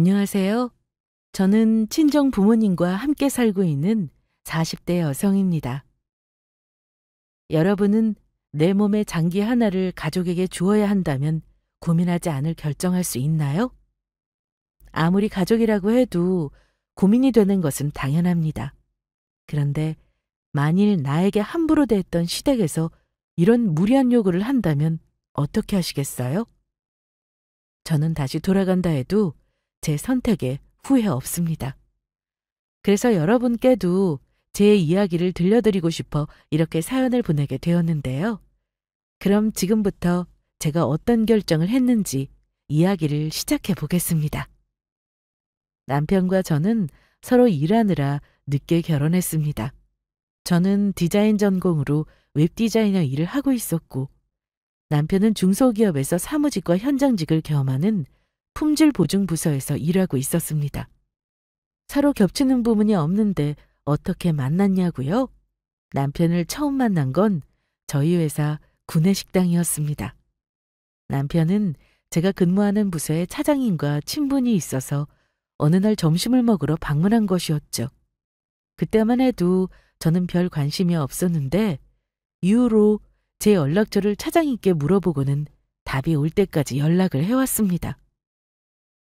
안녕하세요. 저는 친정 부모님과 함께 살고 있는 40대 여성입니다. 여러분은 내 몸의 장기 하나를 가족에게 주어야 한다면 고민하지 않을 결정할 수 있나요? 아무리 가족이라고 해도 고민이 되는 것은 당연합니다. 그런데 만일 나에게 함부로 대했던 시댁에서 이런 무리한 요구를 한다면 어떻게 하시겠어요? 저는 다시 돌아간다 해도 제 선택에 후회 없습니다. 그래서 여러분께도 제 이야기를 들려드리고 싶어 이렇게 사연을 보내게 되었는데요. 그럼 지금부터 제가 어떤 결정을 했는지 이야기를 시작해 보겠습니다. 남편과 저는 서로 일하느라 늦게 결혼했습니다. 저는 디자인 전공으로 웹디자이너 일을 하고 있었고, 남편은 중소기업에서 사무직과 현장직을 겸하는 품질 보증 부서에서 일하고 있었습니다. 서로 겹치는 부분이 없는데 어떻게 만났냐고요? 남편을 처음 만난 건 저희 회사 구내식당이었습니다. 남편은 제가 근무하는 부서의 차장님과 친분이 있어서 어느 날 점심을 먹으러 방문한 것이었죠. 그때만 해도 저는 별 관심이 없었는데 이후로 제 연락처를 차장님께 물어보고는 답이 올 때까지 연락을 해왔습니다.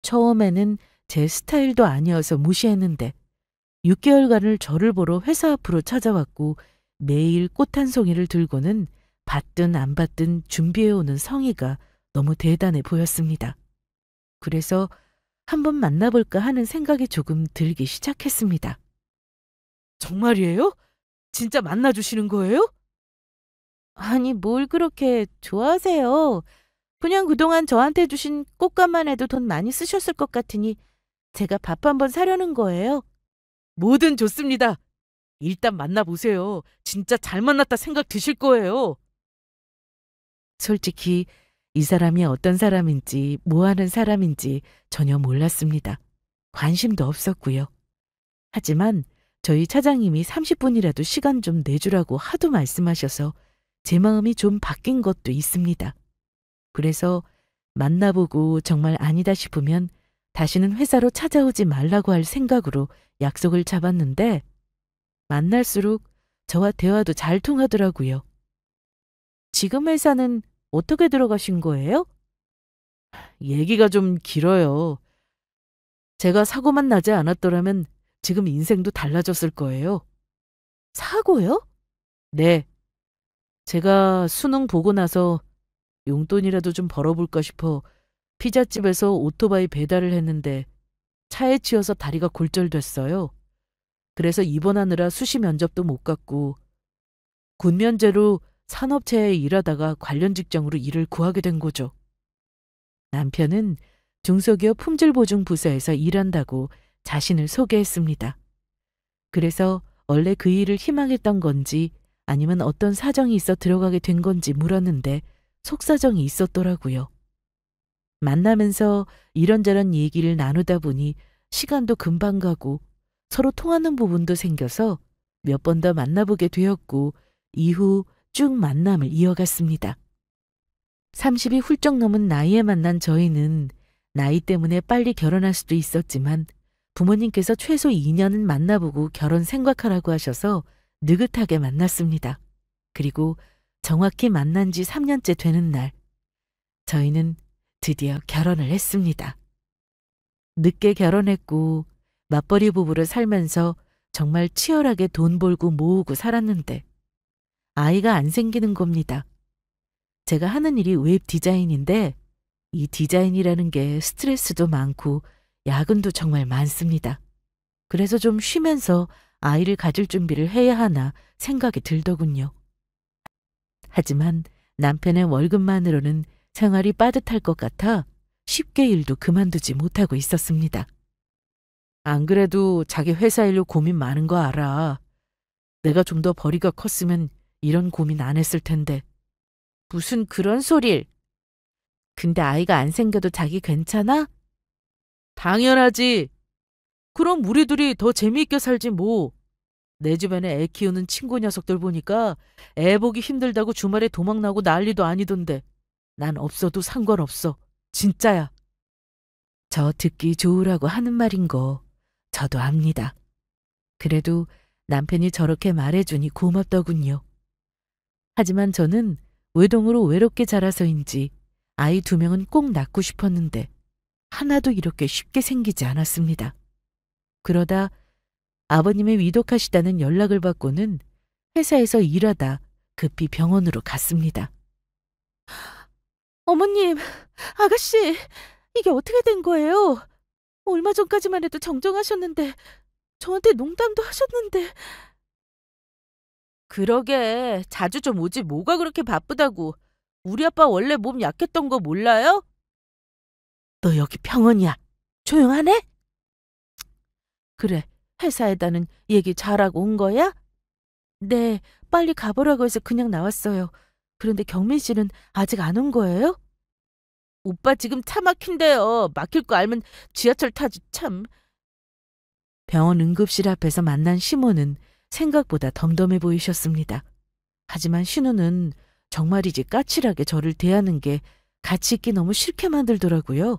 처음에는 제 스타일도 아니어서 무시했는데 6개월간을 저를 보러 회사 앞으로 찾아왔고 매일 꽃 한 송이를 들고는 받든 안 받든 준비해오는 성의가 너무 대단해 보였습니다. 그래서 한번 만나볼까 하는 생각이 조금 들기 시작했습니다. 정말이에요? 진짜 만나주시는 거예요? 아니, 뭘 그렇게 좋아하세요? 그냥 그동안 저한테 주신 꽃감만 해도 돈 많이 쓰셨을 것 같으니 제가 밥 한번 사려는 거예요. 뭐든 좋습니다. 일단 만나보세요. 진짜 잘 만났다 생각 드실 거예요. 솔직히 이 사람이 어떤 사람인지 뭐 하는 사람인지 전혀 몰랐습니다. 관심도 없었고요. 하지만 저희 차장님이 30분이라도 시간 좀 내주라고 하도 말씀하셔서 제 마음이 좀 바뀐 것도 있습니다. 그래서 만나보고 정말 아니다 싶으면 다시는 회사로 찾아오지 말라고 할 생각으로 약속을 잡았는데 만날수록 저와 대화도 잘 통하더라고요. 지금 회사는 어떻게 들어가신 거예요? 얘기가 좀 길어요. 제가 사고만 나지 않았더라면 지금 인생도 달라졌을 거예요. 사고요? 네. 제가 수능 보고 나서 용돈이라도 좀 벌어볼까 싶어 피자집에서 오토바이 배달을 했는데 차에 치여서 다리가 골절됐어요. 그래서 입원하느라 수시 면접도 못 갔고 군면제로 산업체에 일하다가 관련 직장으로 일을 구하게 된 거죠. 남편은 중소기업 품질보증 부서에서 일한다고 자신을 소개했습니다. 그래서 원래 그 일을 희망했던 건지 아니면 어떤 사정이 있어 들어가게 된 건지 물었는데 속사정이 있었더라고요. 만나면서 이런저런 얘기를 나누다 보니 시간도 금방 가고 서로 통하는 부분도 생겨서 몇 번 더 만나보게 되었고 이후 쭉 만남을 이어갔습니다. 30이 훌쩍 넘은 나이에 만난 저희는 나이 때문에 빨리 결혼할 수도 있었지만 부모님께서 최소 2년은 만나보고 결혼 생각하라고 하셔서 느긋하게 만났습니다. 그리고 정확히 만난 지 3년째 되는 날, 저희는 드디어 결혼을 했습니다. 늦게 결혼했고 맞벌이 부부로 살면서 정말 치열하게 돈 벌고 모으고 살았는데 아이가 안 생기는 겁니다. 제가 하는 일이 웹 디자인인데 이 디자인이라는 게 스트레스도 많고 야근도 정말 많습니다. 그래서 좀 쉬면서 아이를 가질 준비를 해야 하나 생각이 들더군요. 하지만 남편의 월급만으로는 생활이 빠듯할 것 같아 쉽게 일도 그만두지 못하고 있었습니다. 안 그래도 자기 회사 일로 고민 많은 거 알아. 내가 좀 더 벌이가 컸으면 이런 고민 안 했을 텐데. 무슨 그런 소릴. 근데 아이가 안 생겨도 자기 괜찮아? 당연하지. 그럼 우리 둘이 더 재미있게 살지 뭐. 내 주변에 애 키우는 친구 녀석들 보니까 애 보기 힘들다고 주말에 도망 나고 난리도 아니던데. 난 없어도 상관없어. 진짜야. 저 듣기 좋으라고 하는 말인 거 저도 압니다. 그래도 남편이 저렇게 말해주니 고맙더군요. 하지만 저는 외동으로 외롭게 자라서인지 아이 2명은 꼭 낳고 싶었는데 하나도 이렇게 쉽게 생기지 않았습니다. 그러다 아버님이 위독하시다는 연락을 받고는 회사에서 일하다 급히 병원으로 갔습니다. 어머님, 아가씨, 이게 어떻게 된 거예요? 얼마 전까지만 해도 정정하셨는데 저한테 농담도 하셨는데. 그러게, 자주 좀 오지 뭐가 그렇게 바쁘다고. 우리 아빠 원래 몸 약했던 거 몰라요? 너 여기 병원이야. 조용하네? 그래, 회사에다는 얘기 잘하고 온 거야? 네, 빨리 가보라고 해서 그냥 나왔어요. 그런데 경민 씨는 아직 안 온 거예요? 오빠 지금 차 막힌대요. 막힐 거 알면 지하철 타지 참. 병원 응급실 앞에서 만난 시모는 생각보다 덤덤해 보이셨습니다. 하지만 신우는 정말이지 까칠하게 저를 대하는 게 같이 있기 너무 싫게 만들더라고요.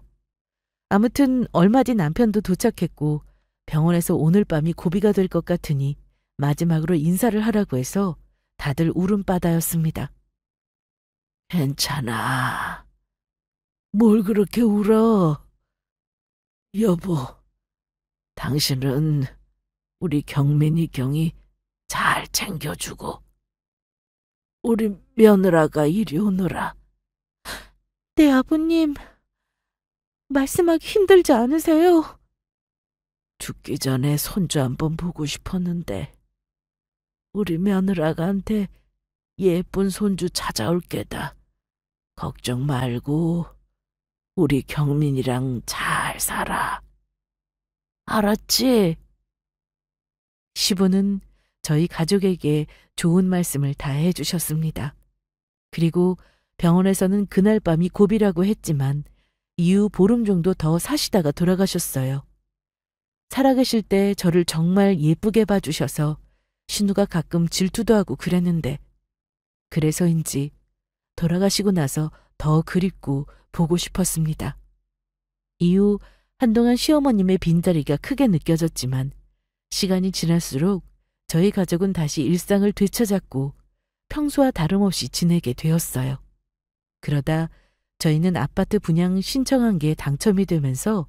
아무튼 얼마 뒤 남편도 도착했고 병원에서 오늘 밤이 고비가 될 것 같으니 마지막으로 인사를 하라고 해서 다들 울음바다였습니다. 괜찮아. 뭘 그렇게 울어? 여보, 당신은 우리 경민이 경이 잘 챙겨주고 우리 며느라가 이리 오너라. 네, 아버님. 말씀하기 힘들지 않으세요? 죽기 전에 손주 한번 보고 싶었는데 우리 며느라가한테 예쁜 손주 찾아올 게다. 걱정 말고 우리 경민이랑 잘 살아. 알았지? 시부는 저희 가족에게 좋은 말씀을 다 해주셨습니다. 그리고 병원에서는 그날 밤이 고비라고 했지만 이후 보름 정도 더 사시다가 돌아가셨어요. 살아계실 때 저를 정말 예쁘게 봐주셔서 신우가 가끔 질투도 하고 그랬는데 그래서인지 돌아가시고 나서 더 그립고 보고 싶었습니다. 이후 한동안 시어머님의 빈자리가 크게 느껴졌지만 시간이 지날수록 저희 가족은 다시 일상을 되찾았고 평소와 다름없이 지내게 되었어요. 그러다 저희는 아파트 분양 신청한 게 당첨이 되면서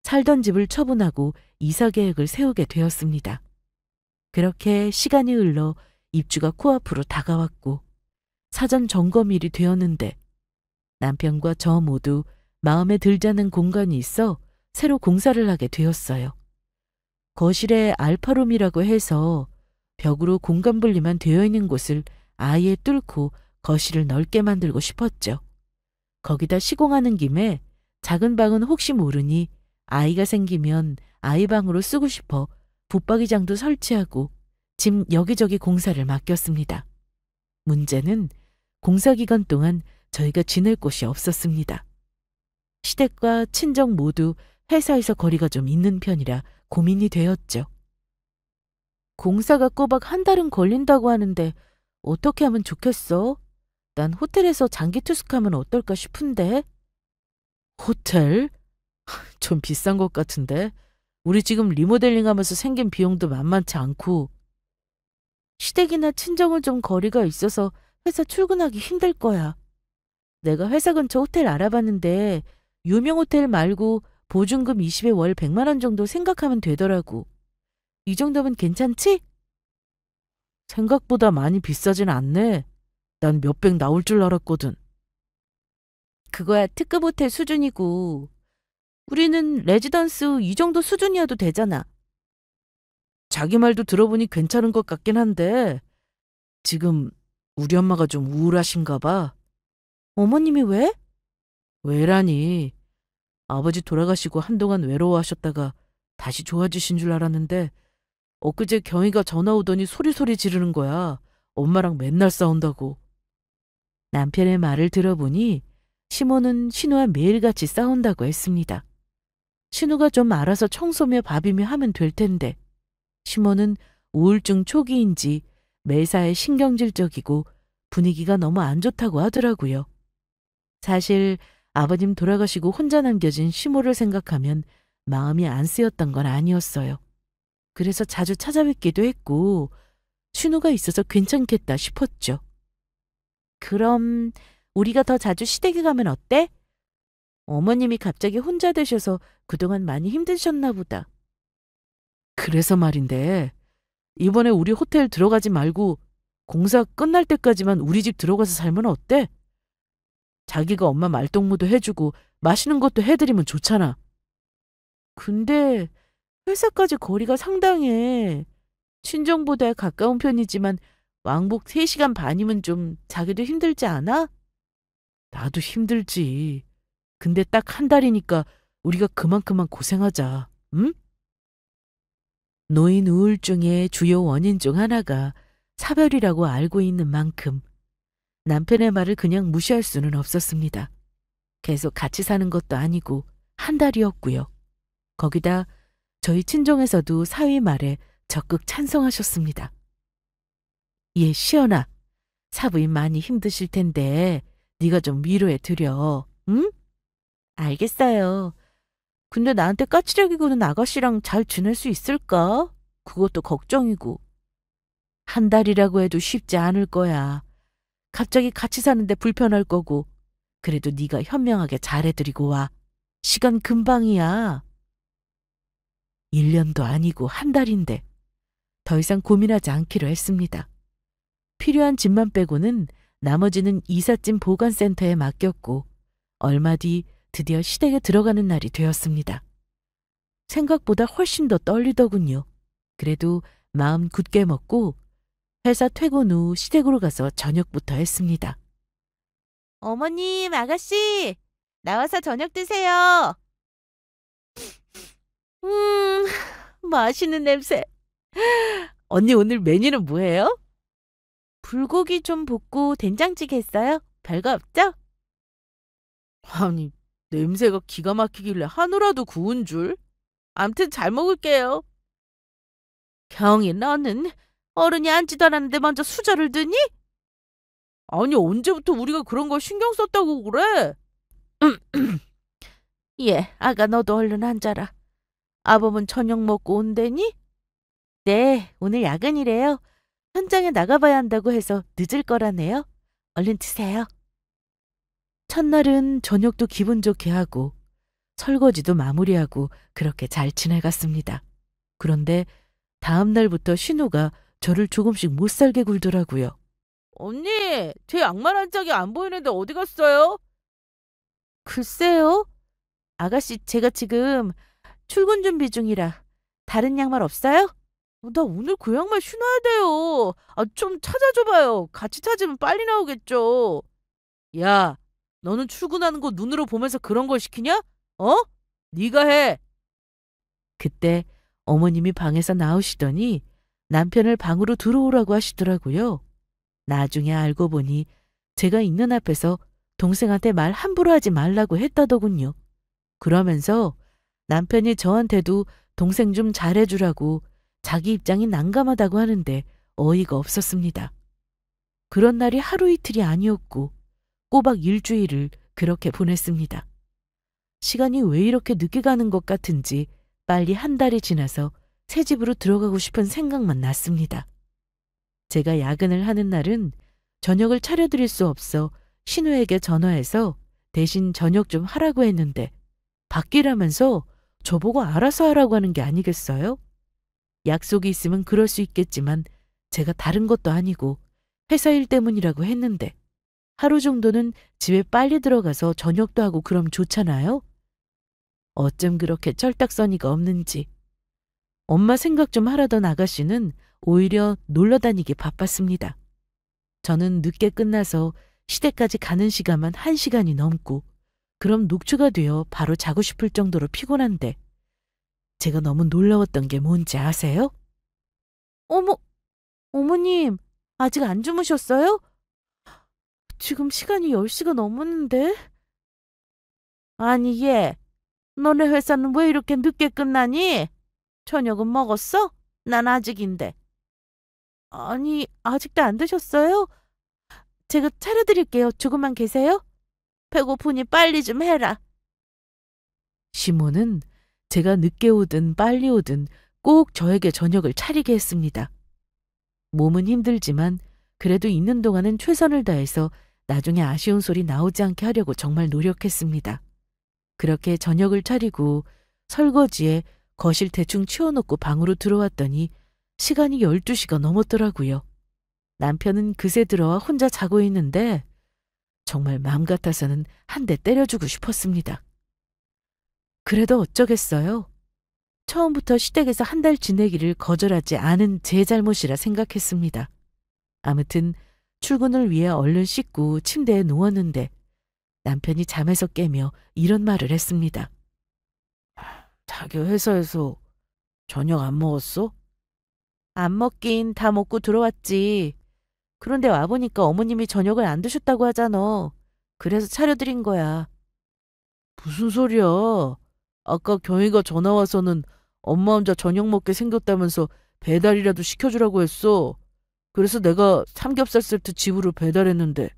살던 집을 처분하고 이사 계획을 세우게 되었습니다. 그렇게 시간이 흘러 입주가 코앞으로 다가왔고 사전 점검일이 되었는데 남편과 저 모두 마음에 들지 않는 공간이 있어 새로 공사를 하게 되었어요. 거실에 알파룸이라고 해서 벽으로 공간 분리만 되어 있는 곳을 아예 뚫고 거실을 넓게 만들고 싶었죠. 거기다 시공하는 김에 작은 방은 혹시 모르니 아이가 생기면 아이 방으로 쓰고 싶어 붙박이장도 설치하고 집 여기저기 공사를 맡겼습니다. 문제는 공사 기간 동안 저희가 지낼 곳이 없었습니다. 시댁과 친정 모두 회사에서 거리가 좀 있는 편이라 고민이 되었죠. 공사가 꼬박 한 달은 걸린다고 하는데 어떻게 하면 좋겠어? 난 호텔에서 장기 투숙하면 어떨까 싶은데. 호텔? 좀 비싼 것 같은데. 우리 지금 리모델링하면서 생긴 비용도 만만치 않고. 시댁이나 친정은 좀 거리가 있어서 회사 출근하기 힘들 거야. 내가 회사 근처 호텔 알아봤는데 유명 호텔 말고 보증금 20에 월 100만 원 정도 생각하면 되더라고. 이 정도면 괜찮지? 생각보다 많이 비싸진 않네. 난 몇백 나올 줄 알았거든. 그거야 특급 호텔 수준이고 우리는 레지던스 이 정도 수준이어도 되잖아. 자기 말도 들어보니 괜찮은 것 같긴 한데 지금 우리 엄마가 좀 우울하신가 봐. 어머님이 왜? 왜라니. 아버지 돌아가시고 한동안 외로워하셨다가 다시 좋아지신 줄 알았는데 엊그제 경희가 전화 오더니 소리소리 지르는 거야. 엄마랑 맨날 싸운다고. 남편의 말을 들어보니 시모는 신우와 매일같이 싸운다고 했습니다. 신우가 좀 알아서 청소며 밥이며 하면 될 텐데 시모는 우울증 초기인지 매사에 신경질적이고 분위기가 너무 안 좋다고 하더라고요. 사실 아버님 돌아가시고 혼자 남겨진 시모를 생각하면 마음이 안 쓰였던 건 아니었어요. 그래서 자주 찾아뵙기도 했고 신우가 있어서 괜찮겠다 싶었죠. 그럼 우리가 더 자주 시댁에 가면 어때? 어머님이 갑자기 혼자 되셔서 그동안 많이 힘드셨나 보다. 그래서 말인데 이번에 우리 호텔 들어가지 말고 공사 끝날 때까지만 우리 집 들어가서 살면 어때? 자기가 엄마 말동무도 해주고 맛있는 것도 해드리면 좋잖아. 근데 회사까지 거리가 상당해. 친정보다 가까운 편이지만 왕복 3시간 반이면 좀 자기도 힘들지 않아? 나도 힘들지. 근데 딱 한 달이니까 우리가 그만큼만 고생하자. 응? 노인 우울증의 주요 원인 중 하나가 사별이라고 알고 있는 만큼 남편의 말을 그냥 무시할 수는 없었습니다. 계속 같이 사는 것도 아니고 한 달이었고요. 거기다 저희 친정에서도 사위 말에 적극 찬성하셨습니다. 예, 시연아. 사부인 많이 힘드실 텐데 네가 좀 위로해 드려. 응? 알겠어요. 근데 나한테 까칠하게 구는 아가씨랑 잘 지낼 수 있을까? 그것도 걱정이고. 한 달이라고 해도 쉽지 않을 거야. 갑자기 같이 사는데 불편할 거고. 그래도 네가 현명하게 잘해드리고 와. 시간 금방이야. 1년도 아니고 한 달인데 더 이상 고민하지 않기로 했습니다. 필요한 집만 빼고는 나머지는 이삿짐 보관센터에 맡겼고 얼마 뒤 드디어 시댁에 들어가는 날이 되었습니다. 생각보다 훨씬 더 떨리더군요. 그래도 마음 굳게 먹고 회사 퇴근 후 시댁으로 가서 저녁부터 했습니다. 어머님, 아가씨, 나와서 저녁 드세요. 맛있는 냄새. 언니 오늘 메뉴는 뭐예요? 불고기 좀 볶고 된장찌개 했어요. 별거 없죠? 아니, 냄새가 기가 막히길래 한우라도 구운 줄. 암튼 잘 먹을게요. 경이 너는 어른이 앉지도 않았는데 먼저 수저를 드니? 아니, 언제부터 우리가 그런 걸 신경 썼다고 그래? 예, 아가 너도 얼른 앉아라. 아범은 저녁 먹고 온대니? 네, 오늘 야근이래요. 현장에 나가봐야 한다고 해서 늦을 거라네요. 얼른 드세요. 첫날은 저녁도 기분 좋게 하고 설거지도 마무리하고 그렇게 잘 지내갔습니다. 그런데 다음 날부터 신우가 저를 조금씩 못살게 굴더라고요. 언니, 제 양말 한 짝이 안 보이는데 어디 갔어요? 글쎄요. 아가씨, 제가 지금 출근 준비 중이라 다른 양말 없어요? 나 오늘 그 양말 신어야 돼요. 좀 찾아줘봐요. 같이 찾으면 빨리 나오겠죠. 야, 너는 출근하는 거 눈으로 보면서 그런 걸 시키냐? 어? 네가 해. 그때 어머님이 방에서 나오시더니 남편을 방으로 들어오라고 하시더라고요. 나중에 알고 보니 제가 있는 앞에서 동생한테 말 함부로 하지 말라고 했다더군요. 그러면서 남편이 저한테도 동생 좀 잘해주라고 자기 입장이 난감하다고 하는데 어이가 없었습니다. 그런 날이 하루 이틀이 아니었고 꼬박 일주일을 그렇게 보냈습니다. 시간이 왜 이렇게 늦게 가는 것 같은지 빨리 한 달이 지나서 새 집으로 들어가고 싶은 생각만 났습니다. 제가 야근을 하는 날은 저녁을 차려드릴 수 없어 신우에게 전화해서 대신 저녁 좀 하라고 했는데 바뀌라면서 저보고 알아서 하라고 하는 게 아니겠어요? 약속이 있으면 그럴 수 있겠지만 제가 다른 것도 아니고 회사 일 때문이라고 했는데 하루 정도는 집에 빨리 들어가서 저녁도 하고 그럼 좋잖아요? 어쩜 그렇게 쩔딱서니가 없는지. 엄마 생각 좀 하라던 아가씨는 오히려 놀러 다니기 바빴습니다. 저는 늦게 끝나서 시댁까지 가는 시간만 1시간이 넘고 그럼 녹초가 되어 바로 자고 싶을 정도로 피곤한데 제가 너무 놀라웠던 게 뭔지 아세요? 어머님, 아직 안 주무셨어요? 지금 시간이 10시가 넘었는데? 아니, 얘, 너네 회사는 왜 이렇게 늦게 끝나니? 저녁은 먹었어? 난 아직인데. 아니, 아직도 안 드셨어요? 제가 차려드릴게요. 조금만 계세요. 배고프니 빨리 좀 해라. 시모는 제가 늦게 오든 빨리 오든 꼭 저에게 저녁을 차리게 했습니다. 몸은 힘들지만 그래도 있는 동안은 최선을 다해서 나중에 아쉬운 소리 나오지 않게 하려고 정말 노력했습니다. 그렇게 저녁을 차리고 설거지에 거실 대충 치워놓고 방으로 들어왔더니 시간이 12시가 넘었더라고요. 남편은 그새 들어와 혼자 자고 있는데 정말 마음 같아서는 한 대 때려주고 싶었습니다. 그래도 어쩌겠어요. 처음부터 시댁에서 한 달 지내기를 거절하지 않은 제 잘못이라 생각했습니다. 아무튼 출근을 위해 얼른 씻고 침대에 누웠는데 남편이 잠에서 깨며 이런 말을 했습니다. 자기 회사에서 저녁 안 먹었어? 안 먹긴 다 먹고 들어왔지. 그런데 와보니까 어머님이 저녁을 안 드셨다고 하잖아. 그래서 차려드린 거야. 무슨 소리야? 아까 경희가 전화 와서는 엄마 혼자 저녁 먹게 생겼다면서 배달이라도 시켜주라고 했어. 그래서 내가 삼겹살 세트 집으로 배달했는데.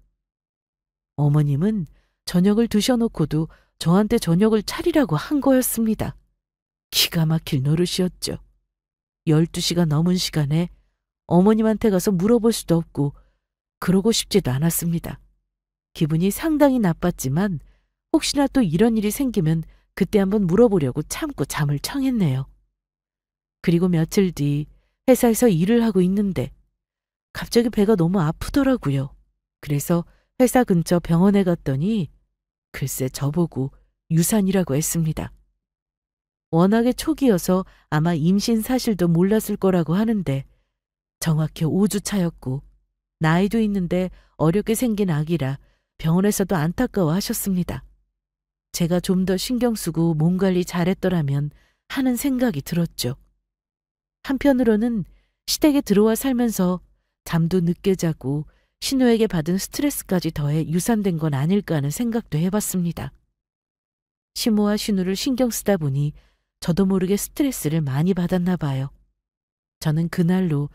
어머님은 저녁을 드셔놓고도 저한테 저녁을 차리라고 한 거였습니다. 기가 막힐 노릇이었죠. 12시가 넘은 시간에 어머님한테 가서 물어볼 수도 없고 그러고 싶지도 않았습니다. 기분이 상당히 나빴지만 혹시나 또 이런 일이 생기면 그때 한번 물어보려고 참고 잠을 청했네요. 그리고 며칠 뒤 회사에서 일을 하고 있는데 갑자기 배가 너무 아프더라고요. 그래서 회사 근처 병원에 갔더니 글쎄 저보고 유산이라고 했습니다. 워낙에 초기여서 아마 임신 사실도 몰랐을 거라고 하는데 정확히 5주 차였고 나이도 있는데 어렵게 생긴 아기라 병원에서도 안타까워 하셨습니다. 제가 좀 더 신경 쓰고 몸 관리 잘했더라면 하는 생각이 들었죠. 한편으로는 시댁에 들어와 살면서 잠도 늦게 자고 신우에게 받은 스트레스까지 더해 유산된 건 아닐까 하는 생각도 해봤습니다. 시모와 신우를 신경 쓰다 보니 저도 모르게 스트레스를 많이 받았나 봐요. 저는 그날로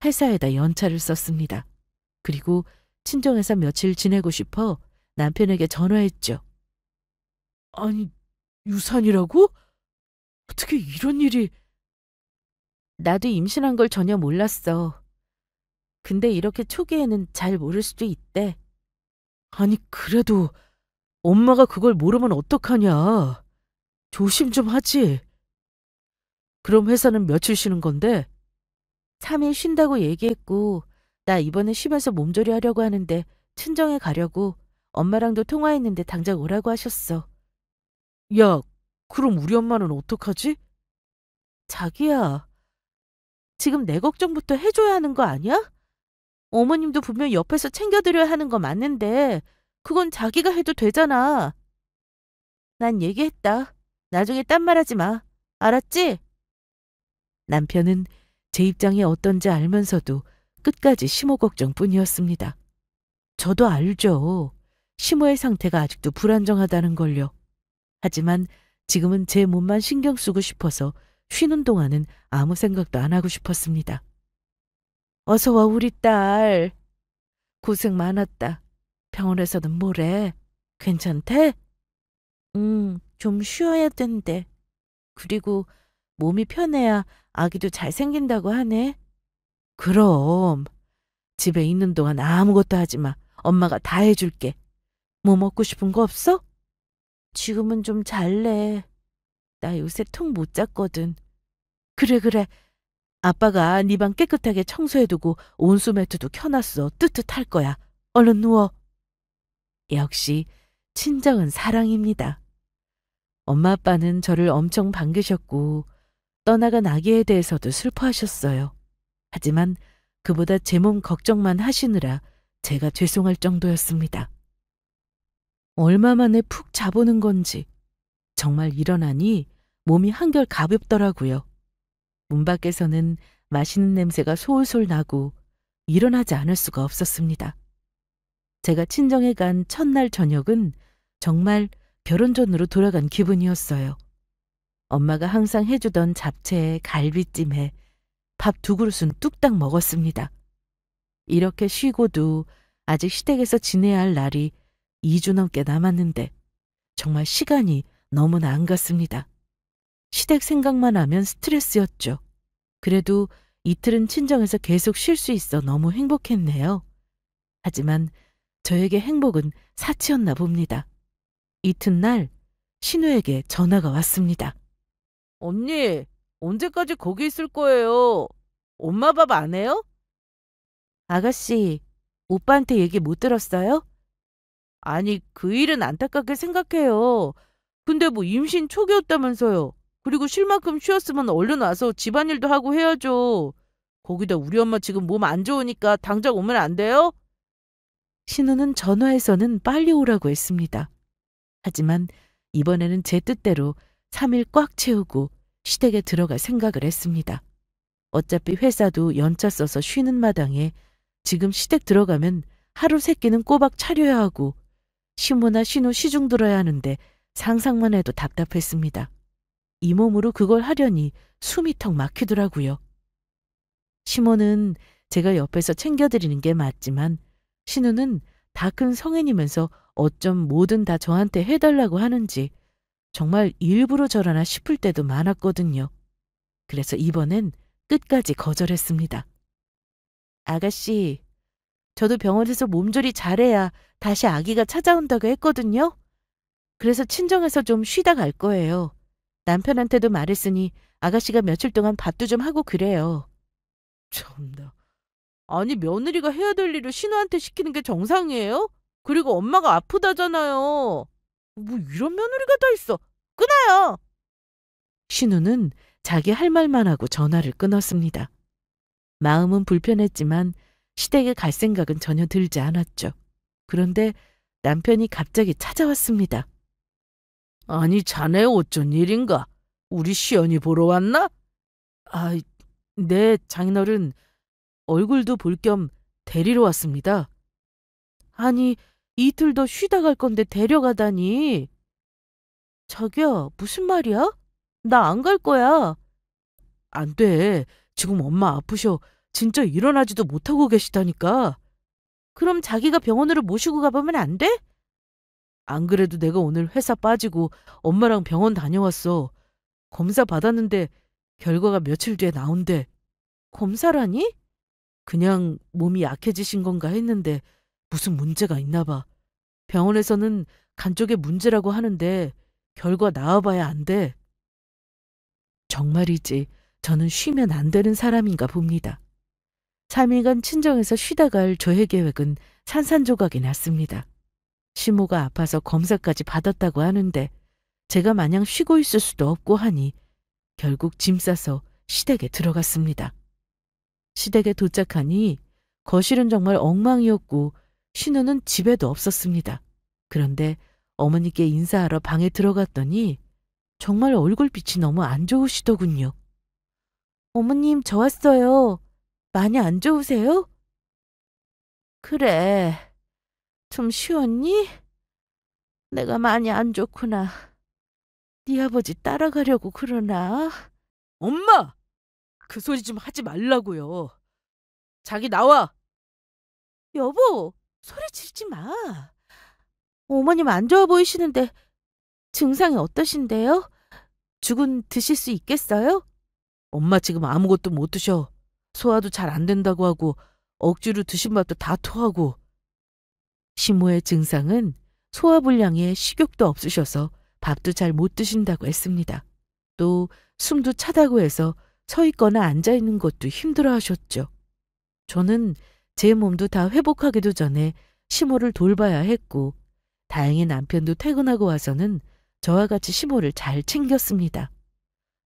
회사에다 연차를 썼습니다. 그리고 친정에서 며칠 지내고 싶어 남편에게 전화했죠. 아니, 유산이라고? 어떻게 이런 일이... 나도 임신한 걸 전혀 몰랐어. 근데 이렇게 초기에는 잘 모를 수도 있대. 아니, 그래도 엄마가 그걸 모르면 어떡하냐. 조심 좀 하지. 그럼 회사는 며칠 쉬는 건데? 3일 쉰다고 얘기했고 나 이번에 쉬면서 몸조리 하려고 하는데 친정에 가려고 엄마랑도 통화했는데 당장 오라고 하셨어. 야, 그럼 우리 엄마는 어떡하지? 자기야, 지금 내 걱정부터 해줘야 하는 거 아니야? 어머님도 분명 옆에서 챙겨드려야 하는 거 맞는데 그건 자기가 해도 되잖아. 난 얘기했다. 나중에 딴 말하지 마. 알았지? 남편은 제 입장이 어떤지 알면서도 끝까지 시모 걱정뿐이었습니다. 저도 알죠. 시모의 상태가 아직도 불안정하다는 걸요. 하지만 지금은 제 몸만 신경 쓰고 싶어서 쉬는 동안은 아무 생각도 안 하고 싶었습니다. 어서 와 우리 딸. 고생 많았다. 병원에서는 뭐래? 괜찮대? 좀 쉬어야 된대. 그리고 몸이 편해야 아기도 잘 생긴다고 하네. 그럼 집에 있는 동안 아무것도 하지 마. 엄마가 다 해줄게. 뭐 먹고 싶은 거 없어? 지금은 좀 잘래. 나 요새 통 못 잤거든. 그래. 아빠가 네 방 깨끗하게 청소해두고 온수 매트도 켜놨어. 뜨뜻할 거야. 얼른 누워. 역시 친정은 사랑입니다. 엄마 아빠는 저를 엄청 반기셨고 떠나간 아기에 대해서도 슬퍼하셨어요. 하지만 그보다 제 몸 걱정만 하시느라 제가 죄송할 정도였습니다. 얼마 만에 푹 자보는 건지 정말 일어나니 몸이 한결 가볍더라고요. 문 밖에서는 맛있는 냄새가 솔솔 나고 일어나지 않을 수가 없었습니다. 제가 친정에 간 첫날 저녁은 정말 결혼 전으로 돌아간 기분이었어요. 엄마가 항상 해주던 잡채에 갈비찜에 밥 2그릇은 뚝딱 먹었습니다. 이렇게 쉬고도 아직 시댁에서 지내야 할 날이 2주 넘게 남았는데 정말 시간이 너무나 안 갔습니다. 시댁 생각만 하면 스트레스였죠. 그래도 이틀은 친정에서 계속 쉴 수 있어 너무 행복했네요. 하지만 저에게 행복은 사치였나 봅니다. 이튿날 신우에게 전화가 왔습니다. 언니, 언제까지 거기 있을 거예요? 엄마 밥 안 해요? 아가씨, 오빠한테 얘기 못 들었어요? 아니, 그 일은 안타깝게 생각해요. 근데 뭐 임신 초기였다면서요. 그리고 쉴 만큼 쉬었으면 얼른 와서 집안일도 하고 해야죠. 거기다 우리 엄마 지금 몸 안 좋으니까 당장 오면 안 돼요? 신우는 전화에서는 빨리 오라고 했습니다. 하지만 이번에는 제 뜻대로 3일 꽉 채우고 시댁에 들어갈 생각을 했습니다. 어차피 회사도 연차 써서 쉬는 마당에 지금 시댁 들어가면 하루 세 끼는 꼬박 차려야 하고 시모나 신우 시중 들어야 하는데 상상만 해도 답답했습니다. 이 몸으로 그걸 하려니 숨이 턱 막히더라고요. 시모는 제가 옆에서 챙겨드리는 게 맞지만 신우는 다 큰 성인이면서 어쩜 뭐든 다 저한테 해달라고 하는지 정말 일부러 저러나 싶을 때도 많았거든요. 그래서 이번엔 끝까지 거절했습니다. 아가씨, 저도 병원에서 몸조리 잘해야 다시 아기가 찾아온다고 했거든요. 그래서 친정에서 좀 쉬다 갈 거예요. 남편한테도 말했으니 아가씨가 며칠 동안 밥도 좀 하고 그래요. 참나. 아니, 며느리가 해야 될 일을 신우한테 시키는 게 정상이에요? 그리고 엄마가 아프다잖아요. 뭐 이런 며느리가 다 있어. 끊어요. 신우는 자기 할 말만 하고 전화를 끊었습니다. 마음은 불편했지만 시댁에 갈 생각은 전혀 들지 않았죠. 그런데 남편이 갑자기 찾아왔습니다. 아니, 자네 어쩐 일인가? 우리 시연이 보러 왔나? 아, 네, 장인어른. 얼굴도 볼 겸 데리러 왔습니다. 아니, 이틀 더 쉬다 갈 건데 데려가다니. 자기야, 무슨 말이야? 나 안 갈 거야. 안 돼. 지금 엄마 아프셔. 진짜 일어나지도 못하고 계시다니까. 그럼 자기가 병원으로 모시고 가보면 안 돼? 안 그래도 내가 오늘 회사 빠지고 엄마랑 병원 다녀왔어. 검사 받았는데 결과가 며칠 뒤에 나온대. 검사라니? 그냥 몸이 약해지신 건가 했는데 무슨 문제가 있나 봐. 병원에서는 간 쪽에 문제라고 하는데 결과 나와봐야 안 돼. 정말이지 저는 쉬면 안 되는 사람인가 봅니다. 3일간 친정에서 쉬다 갈 저의 계획은 산산조각이 났습니다. 시모가 아파서 검사까지 받았다고 하는데 제가 마냥 쉬고 있을 수도 없고 하니 결국 짐 싸서 시댁에 들어갔습니다. 시댁에 도착하니 거실은 정말 엉망이었고 신우는 집에도 없었습니다. 그런데 어머니께 인사하러 방에 들어갔더니 정말 얼굴빛이 너무 안 좋으시더군요. 어머님, 저 왔어요. 많이 안 좋으세요? 그래, 좀 쉬었니? 내가 많이 안 좋구나. 네 아버지 따라가려고 그러나? 엄마! 그 소리 좀 하지 말라고요. 자기 나와. 여보, 소리 지르지 마. 어머님 안 좋아 보이시는데 증상이 어떠신데요? 죽은 드실 수 있겠어요? 엄마 지금 아무것도 못 드셔. 소화도 잘 안 된다고 하고 억지로 드신 밥도 다 토하고. 시모의 증상은 소화불량에 식욕도 없으셔서 밥도 잘 못 드신다고 했습니다. 또 숨도 차다고 해서 서 있거나 앉아 있는 것도 힘들어 하셨죠. 저는 제 몸도 다 회복하기도 전에 시모를 돌봐야 했고 다행히 남편도 퇴근하고 와서는 저와 같이 시모를 잘 챙겼습니다.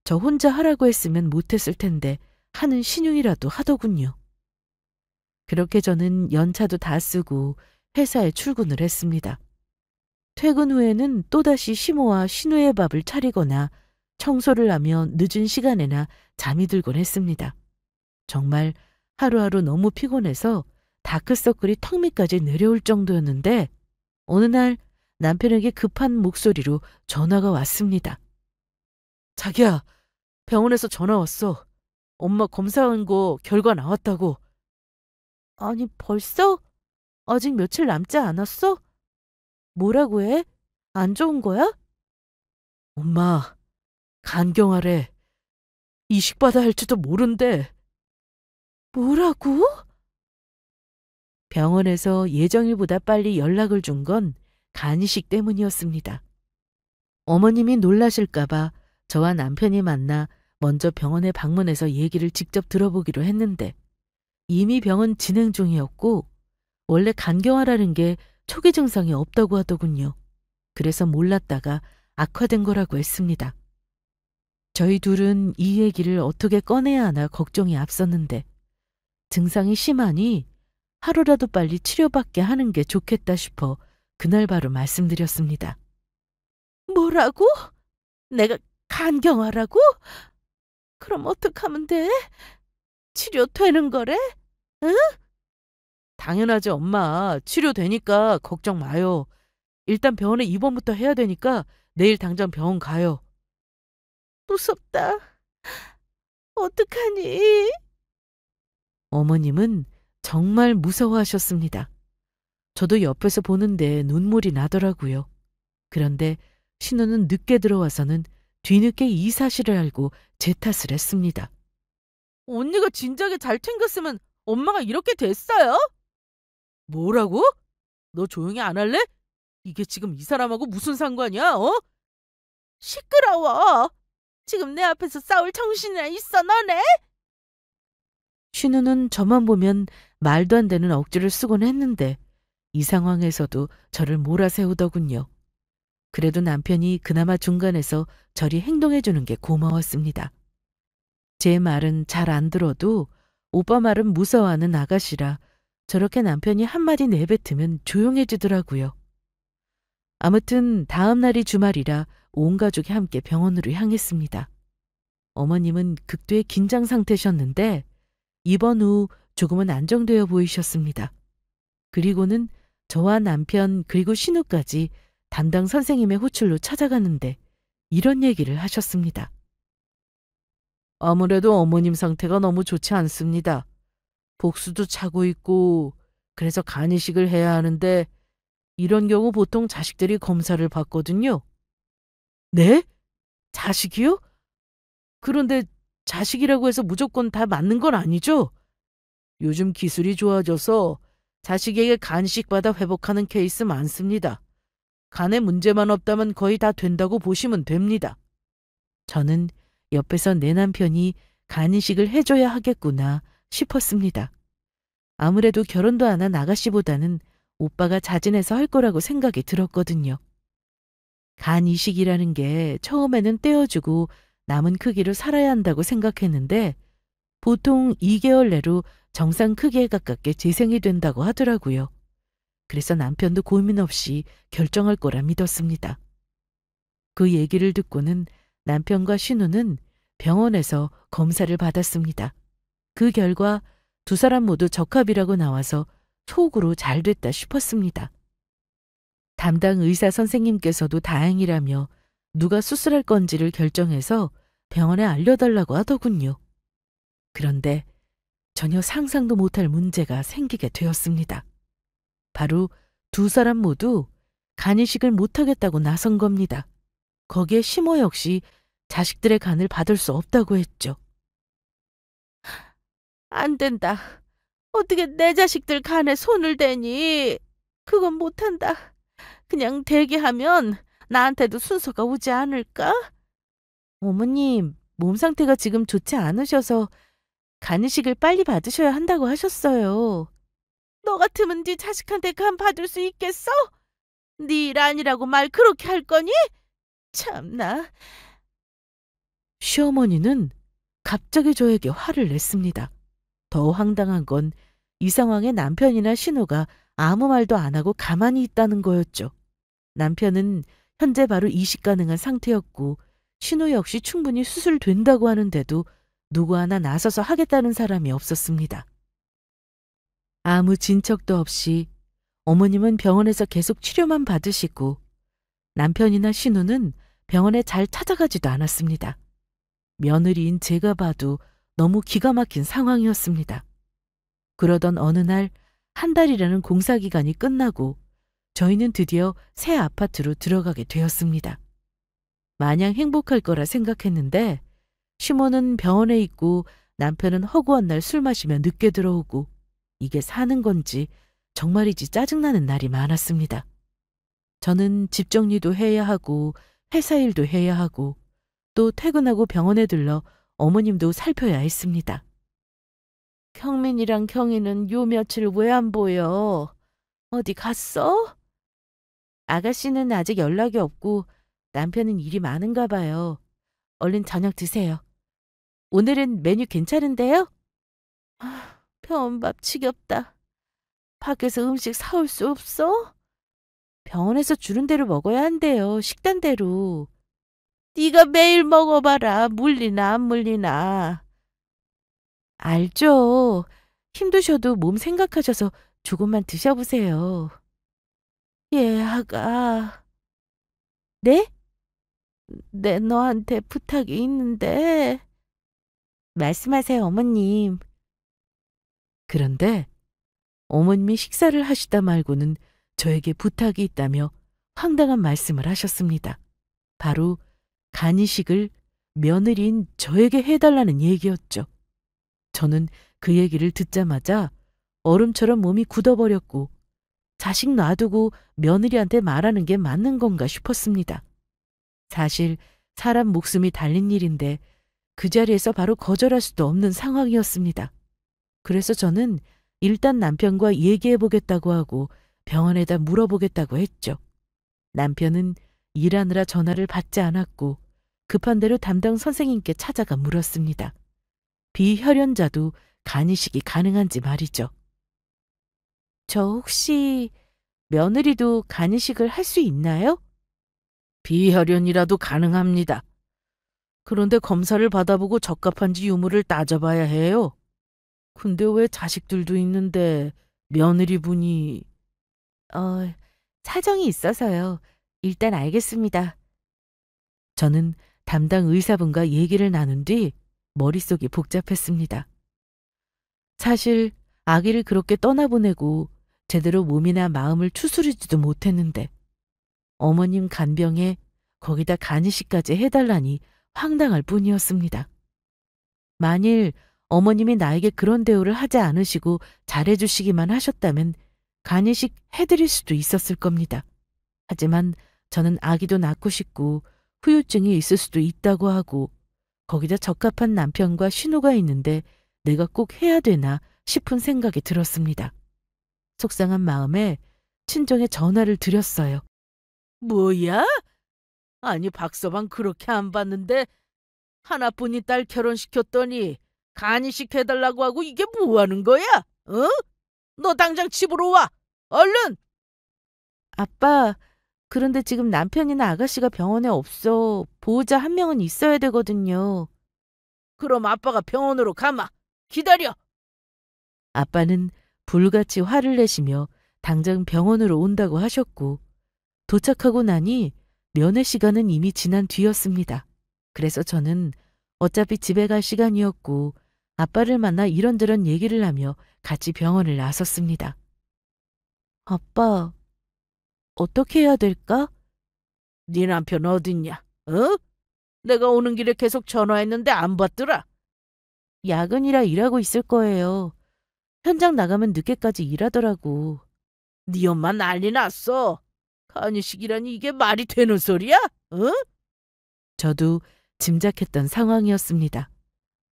저 혼자 하라고 했으면 못했을 텐데 하는 신용이라도 하더군요. 그렇게 저는 연차도 다 쓰고 회사에 출근을 했습니다. 퇴근 후에는 또다시 시모와 신우의 밥을 차리거나 청소를 하며 늦은 시간에나 잠이 들곤 했습니다. 정말 하루하루 너무 피곤해서 다크서클이 턱 밑까지 내려올 정도였는데 어느 날 남편에게 급한 목소리로 전화가 왔습니다. 자기야, 병원에서 전화 왔어. 엄마 검사한 거 결과 나왔다고. 아니, 벌써? 아직 며칠 남지 않았어? 뭐라고 해? 안 좋은 거야? 엄마, 간경화래. 이식받아 할지도 모른대. 뭐라고? 병원에서 예정일보다 빨리 연락을 준 건 간이식 때문이었습니다. 어머님이 놀라실까봐 저와 남편이 만나 먼저 병원에 방문해서 얘기를 직접 들어보기로 했는데 이미 병원 진행 중이었고 원래 간경화라는 게 초기 증상이 없다고 하더군요. 그래서 몰랐다가 악화된 거라고 했습니다. 저희 둘은 이 얘기를 어떻게 꺼내야 하나 걱정이 앞섰는데 증상이 심하니 하루라도 빨리 치료받게 하는 게 좋겠다 싶어 그날 바로 말씀드렸습니다. 뭐라고? 내가 간경화라고? 그럼 어떡하면 돼? 치료되는 거래? 응? 당연하지, 엄마. 치료되니까 걱정 마요. 일단 병원에 입원부터 해야 되니까 내일 당장 병원 가요. 무섭다. 어떡하니? 어머님은 정말 무서워하셨습니다. 저도 옆에서 보는데 눈물이 나더라고요. 그런데 신우는 늦게 들어와서는 뒤늦게 이 사실을 알고 제 탓을 했습니다. 언니가 진작에 잘 챙겼으면 엄마가 이렇게 됐어요? 뭐라고? 너 조용히 안 할래? 이게 지금 이 사람하고 무슨 상관이야, 어? 시끄러워. 지금 내 앞에서 싸울 정신이나 있어, 너네? 신우는 저만 보면 말도 안 되는 억지를 쓰곤 했는데 이 상황에서도 저를 몰아세우더군요. 그래도 남편이 그나마 중간에서 저리 행동해주는 게 고마웠습니다. 제 말은 잘 안 들어도 오빠 말은 무서워하는 아가씨라 저렇게 남편이 한마디 내뱉으면 조용해지더라고요. 아무튼 다음 날이 주말이라 온 가족이 함께 병원으로 향했습니다. 어머님은 극도의 긴장 상태셨는데 입원 후 조금은 안정되어 보이셨습니다. 그리고는 저와 남편 그리고 신우까지 담당 선생님의 호출로 찾아갔는데 이런 얘기를 하셨습니다. 아무래도 어머님 상태가 너무 좋지 않습니다. 복수도 차고 있고 그래서 간이식을 해야 하는데 이런 경우 보통 자식들이 검사를 받거든요. 네? 자식이요? 그런데 자식이라고 해서 무조건 다 맞는 건 아니죠? 요즘 기술이 좋아져서 자식에게 간이식 받아 회복하는 케이스 많습니다. 간에 문제만 없다면 거의 다 된다고 보시면 됩니다. 저는 옆에서 내 남편이 간이식을 해줘야 하겠구나 싶었습니다. 아무래도 결혼도 안 한 아가씨보다는 오빠가 자진해서 할 거라고 생각이 들었거든요. 간이식이라는 게 처음에는 떼어주고 남은 크기로 살아야 한다고 생각했는데 보통 2개월 내로 정상 크기에 가깝게 재생이 된다고 하더라고요. 그래서 남편도 고민 없이 결정할 거라 믿었습니다. 그 얘기를 듣고는 남편과 신우는 병원에서 검사를 받았습니다. 그 결과 두 사람 모두 적합이라고 나와서 속으로 잘 됐다 싶었습니다. 담당 의사 선생님께서도 다행이라며 누가 수술할 건지를 결정해서 병원에 알려달라고 하더군요. 그런데 전혀 상상도 못할 문제가 생기게 되었습니다. 바로 두 사람 모두 간이식을 못하겠다고 나선 겁니다. 거기에 시모 역시 자식들의 간을 받을 수 없다고 했죠. 안 된다. 어떻게 내 자식들 간에 손을 대니? 그건 못한다. 그냥 대기하면 나한테도 순서가 오지 않을까? 어머님, 몸 상태가 지금 좋지 않으셔서 간이식을 빨리 받으셔야 한다고 하셨어요. 너 같으면 네 자식한테 간 받을 수 있겠어? 네 일 아니라고 말 그렇게 할 거니? 참나. 시어머니는 갑자기 저에게 화를 냈습니다. 더 황당한 건 이 상황에 남편이나 신우가 아무 말도 안 하고 가만히 있다는 거였죠. 남편은 현재 바로 이식 가능한 상태였고 신우 역시 충분히 수술된다고 하는데도 누구 하나 나서서 하겠다는 사람이 없었습니다. 아무 진척도 없이 어머님은 병원에서 계속 치료만 받으시고 남편이나 신우는 병원에 잘 찾아가지도 않았습니다. 며느리인 제가 봐도 너무 기가 막힌 상황이었습니다. 그러던 어느 날 한 달이라는 공사기간이 끝나고 저희는 드디어 새 아파트로 들어가게 되었습니다. 마냥 행복할 거라 생각했는데 시모는 병원에 있고 남편은 허구한 날 술 마시며 늦게 들어오고 이게 사는 건지 정말이지 짜증나는 날이 많았습니다. 저는 집 정리도 해야 하고 회사 일도 해야 하고 또 퇴근하고 병원에 들러 어머님도 살펴야 했습니다. 경민이랑 경이는 요 며칠 왜 안 보여? 어디 갔어? 아가씨는 아직 연락이 없고 남편은 일이 많은가 봐요. 얼른 저녁 드세요. 오늘은 메뉴 괜찮은데요? 병원밥 지겹다. 밖에서 음식 사올 수 없어? 병원에서 주는 대로 먹어야 한대요. 식단대로. 네가 매일 먹어봐라. 물리나 안 물리나. 알죠. 힘드셔도 몸 생각하셔서 조금만 드셔보세요. 예, 아가. 네? 네, 너한테 부탁이 있는데. 말씀하세요, 어머님. 그런데 어머님이 식사를 하시다 말고는 저에게 부탁이 있다며 황당한 말씀을 하셨습니다. 바로 간이식을 며느리인 저에게 해달라는 얘기였죠. 저는 그 얘기를 듣자마자 얼음처럼 몸이 굳어버렸고 자식 놔두고 며느리한테 말하는 게 맞는 건가 싶었습니다. 사실 사람 목숨이 달린 일인데 그 자리에서 바로 거절할 수도 없는 상황이었습니다. 그래서 저는 일단 남편과 얘기해보겠다고 하고 병원에다 물어보겠다고 했죠. 남편은 일하느라 전화를 받지 않았고 급한 대로 담당 선생님께 찾아가 물었습니다. 비혈연자도 간이식이 가능한지 말이죠. 저 혹시 며느리도 간이식을 할 수 있나요? 비혈연이라도 가능합니다. 그런데 검사를 받아보고 적합한지 유무를 따져봐야 해요. 근데 왜 자식들도 있는데 며느리분이... 사정이 있어서요. 일단 알겠습니다. 저는 담당 의사분과 얘기를 나눈 뒤 머릿속이 복잡했습니다. 사실 아기를 그렇게 떠나보내고 제대로 몸이나 마음을 추스르지도 못했는데 어머님 간병에 거기다 간이식까지 해달라니 황당할 뿐이었습니다. 만일 어머님이 나에게 그런 대우를 하지 않으시고 잘해주시기만 하셨다면 간이식 해드릴 수도 있었을 겁니다. 하지만 저는 아기도 낳고 싶고 후유증이 있을 수도 있다고 하고 거기다 적합한 남편과 신우가 있는데 내가 꼭 해야 되나 싶은 생각이 들었습니다. 속상한 마음에 친정에 전화를 드렸어요. 뭐야? 아니 박서방 그렇게 안 봤는데 하나뿐인 딸 결혼시켰더니 간이식 해달라고 하고 이게 뭐 하는 거야? 어? 너 당장 집으로 와! 얼른! 아빠, 그런데 지금 남편이나 아가씨가 병원에 없어. 보호자 한 명은 있어야 되거든요. 그럼 아빠가 병원으로 가마. 기다려! 아빠는 불같이 화를 내시며 당장 병원으로 온다고 하셨고 도착하고 나니 면회 시간은 이미 지난 뒤였습니다. 그래서 저는 어차피 집에 갈 시간이었고 아빠를 만나 이런저런 얘기를 하며 같이 병원을 나섰습니다. 아빠, 어떻게 해야 될까? 네 남편 어딨냐? 어? 내가 오는 길에 계속 전화했는데 안 받더라. 야근이라 일하고 있을 거예요. 현장 나가면 늦게까지 일하더라고. 네 엄마 난리 났어. 간이식이라니 이게 말이 되는 소리야? 어? 저도 짐작했던 상황이었습니다.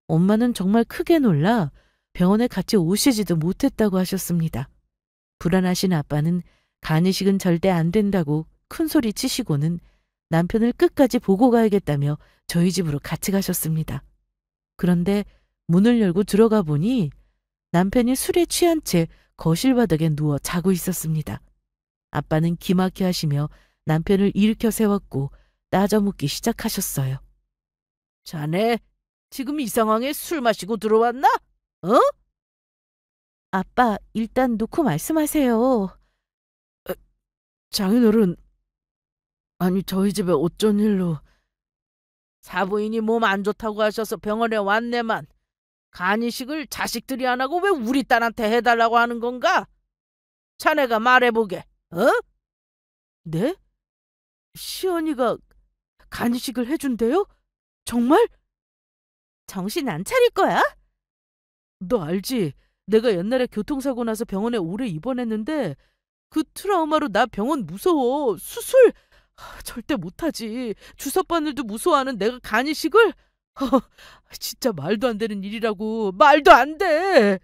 엄마는 정말 크게 놀라 병원에 같이 오시지도 못했다고 하셨습니다. 불안하신 아빠는 간이식은 절대 안 된다고 큰 소리 치시고는 남편을 끝까지 보고 가야겠다며 저희 집으로 같이 가셨습니다. 그런데 문을 열고 들어가 보니 남편이 술에 취한 채 거실 바닥에 누워 자고 있었습니다. 아빠는 기막히 하시며 남편을 일으켜 세웠고 따져묻기 시작하셨어요. 자네 지금 이 상황에 술 마시고 들어왔나? 어? 아빠, 일단 놓고 말씀하세요. 장인어른, 아니 저희 집에 어쩐 일로... 사부인이 몸 안 좋다고 하셔서 병원에 왔네만 간이식을 자식들이 안 하고 왜 우리 딸한테 해달라고 하는 건가? 자네가 말해보게. 어? 네? 시연이가 간이식을 해준대요? 정말? 정신 안 차릴 거야? 너 알지? 내가 옛날에 교통사고 나서 병원에 오래 입원했는데 그 트라우마로 나 병원 무서워. 수술 절대 못하지. 주사바늘도 무서워하는 내가 간이식을? 진짜 말도 안 되는 일이라고. 말도 안 돼.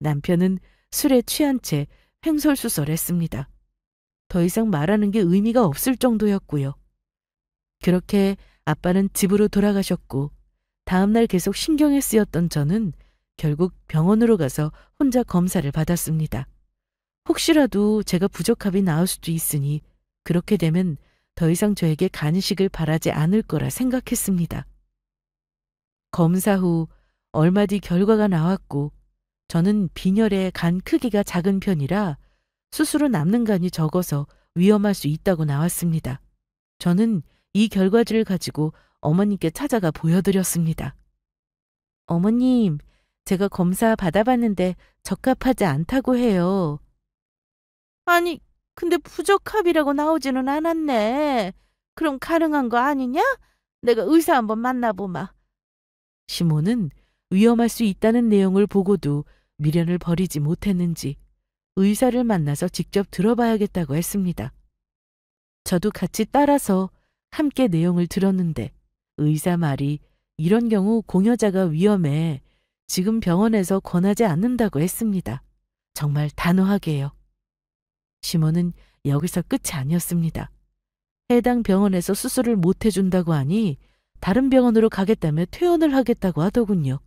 남편은 술에 취한 채 횡설수설했습니다. 더 이상 말하는 게 의미가 없을 정도였고요. 그렇게 아빠는 집으로 돌아가셨고 다음날 계속 신경에 쓰였던 저는 결국 병원으로 가서 혼자 검사를 받았습니다. 혹시라도 제가 부적합이 나올 수도 있으니 그렇게 되면 더 이상 저에게 간이식을 바라지 않을 거라 생각했습니다. 검사 후 얼마 뒤 결과가 나왔고 저는 빈혈의 간 크기가 작은 편이라 수술로 남는 간이 적어서 위험할 수 있다고 나왔습니다. 저는 이 결과지를 가지고 어머님께 찾아가 보여드렸습니다. 어머님, 제가 검사 받아봤는데 적합하지 않다고 해요. 아니, 근데 부적합이라고 나오지는 않았네. 그럼 가능한 거 아니냐? 내가 의사 한번 만나보마. 시모는 위험할 수 있다는 내용을 보고도 미련을 버리지 못했는지 의사를 만나서 직접 들어봐야겠다고 했습니다. 저도 같이 따라서 함께 내용을 들었는데 의사 말이 이런 경우 공여자가 위험해 지금 병원에서 권하지 않는다고 했습니다. 정말 단호하게요. 시모는 여기서 끝이 아니었습니다. 해당 병원에서 수술을 못 해준다고 하니 다른 병원으로 가겠다며 퇴원을 하겠다고 하더군요.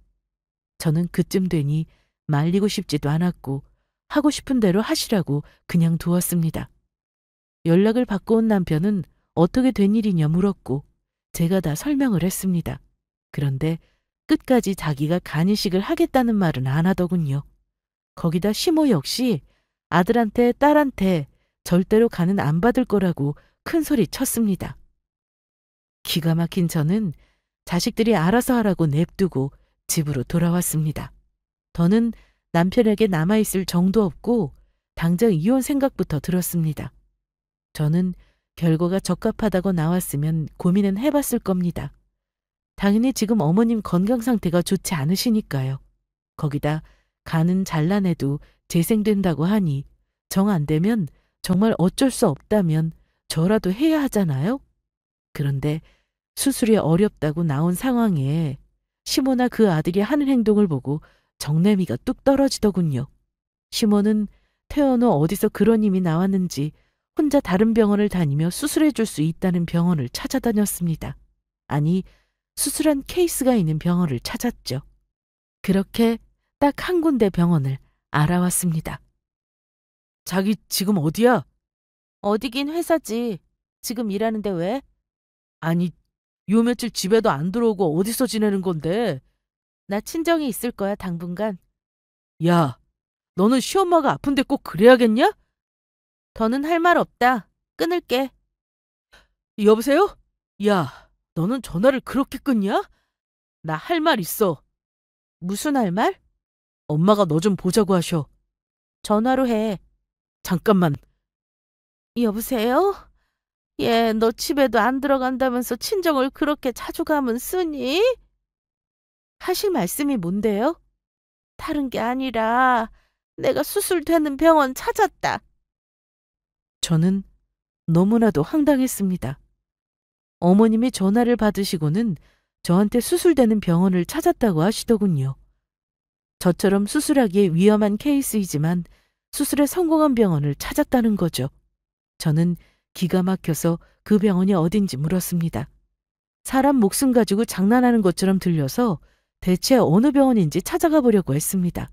저는 그쯤 되니 말리고 싶지도 않았고 하고 싶은 대로 하시라고 그냥 두었습니다. 연락을 받고 온 남편은 어떻게 된 일이냐 물었고 제가 다 설명을 했습니다. 그런데 끝까지 자기가 간이식을 하겠다는 말은 안 하더군요. 거기다 시모 역시 아들한테 딸한테 절대로 간은 안 받을 거라고 큰 소리 쳤습니다. 기가 막힌 저는 자식들이 알아서 하라고 냅두고 집으로 돌아왔습니다. 더는 남편에게 남아있을 정도 없고 당장 이혼 생각부터 들었습니다. 저는 결과가 적합하다고 나왔으면 고민은 해봤을 겁니다. 당연히 지금 어머님 건강 상태가 좋지 않으시니까요. 거기다 간은 잘라내도 재생된다고 하니 정 안 되면 정말 어쩔 수 없다면 저라도 해야 하잖아요. 그런데 수술이 어렵다고 나온 상황에 시모나 그 아들이 하는 행동을 보고 정내미가 뚝 떨어지더군요. 시모는 퇴원 후 어디서 그런 힘이 나왔는지 혼자 다른 병원을 다니며 수술해 줄 수 있다는 병원을 찾아다녔습니다. 아니, 수술한 케이스가 있는 병원을 찾았죠. 그렇게 딱 한 군데 병원을 알아왔습니다. 자기 지금 어디야? 어디긴 회사지. 지금 일하는데 왜? 아니, 요 며칠 집에도 안 들어오고 어디서 지내는 건데? 나 친정이 있을 거야, 당분간. 야, 너는 시엄마가 아픈데 꼭 그래야겠냐? 더는 할 말 없다. 끊을게. 여보세요? 야, 너는 전화를 그렇게 끊냐? 나 할 말 있어. 무슨 할 말? 엄마가 너 좀 보자고 하셔. 전화로 해. 잠깐만. 여보세요? 얘, 너 집에도 안 들어간다면서 친정을 그렇게 자주 가면 쓰니? 하실 말씀이 뭔데요? 다른 게 아니라 내가 수술되는 병원 찾았다. 저는 너무나도 황당했습니다. 어머님이 전화를 받으시고는 저한테 수술되는 병원을 찾았다고 하시더군요. 저처럼 수술하기에 위험한 케이스이지만 수술에 성공한 병원을 찾았다는 거죠. 저는 기가 막혀서 그 병원이 어딘지 물었습니다. 사람 목숨 가지고 장난하는 것처럼 들려서 대체 어느 병원인지 찾아가 보려고 했습니다.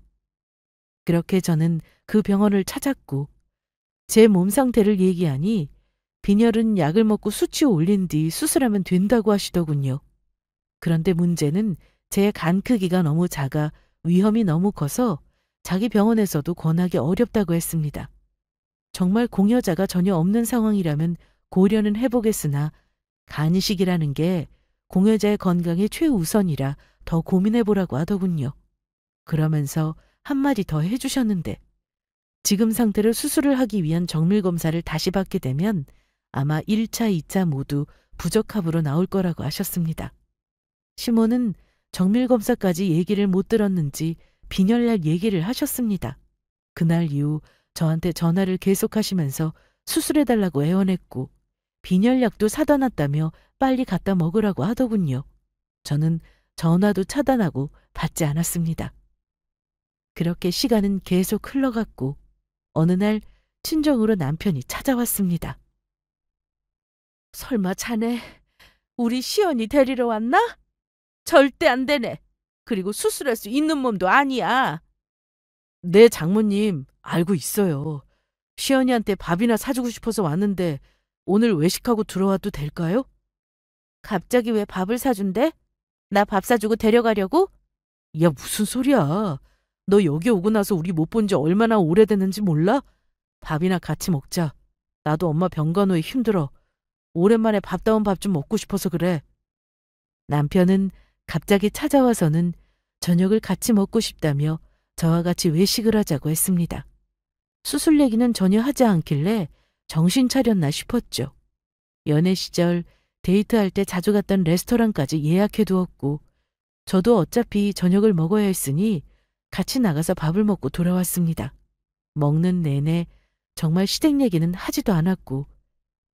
그렇게 저는 그 병원을 찾았고 제 몸 상태를 얘기하니 빈혈은 약을 먹고 수치 올린 뒤 수술하면 된다고 하시더군요. 그런데 문제는 제 간 크기가 너무 작아 위험이 너무 커서 자기 병원에서도 권하기 어렵다고 했습니다. 정말 공여자가 전혀 없는 상황이라면 고려는 해보겠으나 간이식이라는 게 공여자의 건강이 최우선이라 더 고민해보라고 하더군요. 그러면서 한마디 더 해주셨는데 지금 상태로 수술을 하기 위한 정밀 검사를 다시 받게 되면 아마 1차, 2차 모두 부적합으로 나올 거라고 하셨습니다. 시모는 정밀 검사까지 얘기를 못 들었는지 빈혈약 얘기를 하셨습니다. 그날 이후 저한테 전화를 계속하시면서 수술해달라고 애원했고 빈혈약도 사다 놨다며 빨리 갖다 먹으라고 하더군요. 저는 전화도 차단하고 받지 않았습니다. 그렇게 시간은 계속 흘러갔고 어느 날 친정으로 남편이 찾아왔습니다. 설마 자네 우리 시연이 데리러 왔나? 절대 안 되네. 그리고 수술할 수 있는 몸도 아니야. 네, 장모님, 알고 있어요. 시연이한테 밥이나 사주고 싶어서 왔는데 오늘 외식하고 들어와도 될까요? 갑자기 왜 밥을 사준대? 나 밥 사주고 데려가려고? 야, 무슨 소리야. 너 여기 오고 나서 우리 못 본 지 얼마나 오래됐는지 몰라? 밥이나 같이 먹자. 나도 엄마 병간 후에 힘들어. 오랜만에 밥다운 밥 좀 먹고 싶어서 그래. 남편은 갑자기 찾아와서는 저녁을 같이 먹고 싶다며 저와 같이 외식을 하자고 했습니다. 수술 얘기는 전혀 하지 않길래 정신 차렸나 싶었죠. 연애 시절 데이트할 때 자주 갔던 레스토랑까지 예약해 두었고 저도 어차피 저녁을 먹어야 했으니 같이 나가서 밥을 먹고 돌아왔습니다. 먹는 내내 정말 시댁 얘기는 하지도 않았고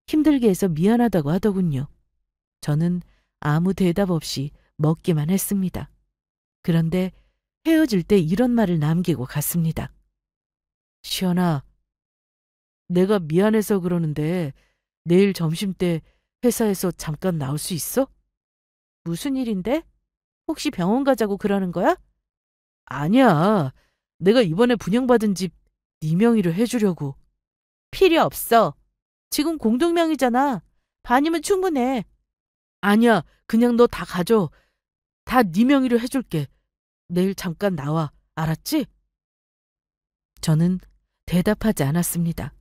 힘들게 해서 미안하다고 하더군요. 저는 아무 대답 없이 먹기만 했습니다. 그런데 헤어질 때 이런 말을 남기고 갔습니다. 시연아, 내가 미안해서 그러는데 내일 점심때 회사에서 잠깐 나올 수 있어? 무슨 일인데? 혹시 병원 가자고 그러는 거야? 아니야. 내가 이번에 분양받은 집 네 명의로 해주려고. 필요 없어. 지금 공동명의잖아. 반이면 충분해. 아니야. 그냥 너 다 가져. 다 네 명의로 해줄게. 내일 잠깐 나와. 알았지? 저는 대답하지 않았습니다.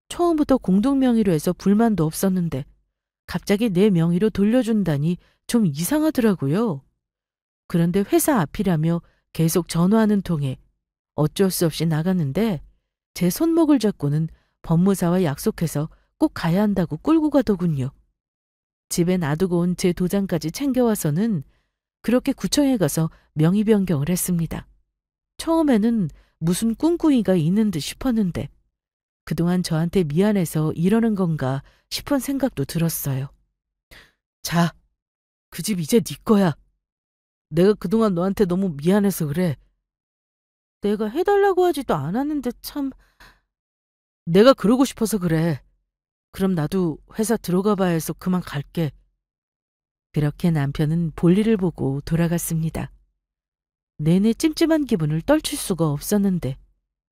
처음부터 공동명의로 해서 불만도 없었는데 갑자기 내 명의로 돌려준다니 좀 이상하더라고요. 그런데 회사 앞이라며 계속 전화하는 통에 어쩔 수 없이 나갔는데 제 손목을 잡고는 법무사와 약속해서 꼭 가야 한다고 끌고 가더군요. 집에 놔두고 온 제 도장까지 챙겨와서는 그렇게 구청에 가서 명의 변경을 했습니다. 처음에는 무슨 꿍꿍이가 있는 듯 싶었는데 그동안 저한테 미안해서 이러는 건가 싶은 생각도 들었어요. 자, 그 집 이제 네 거야. 내가 그동안 너한테 너무 미안해서 그래. 내가 해달라고 하지도 않았는데 참. 내가 그러고 싶어서 그래. 그럼 나도 회사 들어가 봐야 해서 그만 갈게. 그렇게 남편은 볼일을 보고 돌아갔습니다. 내내 찜찜한 기분을 떨칠 수가 없었는데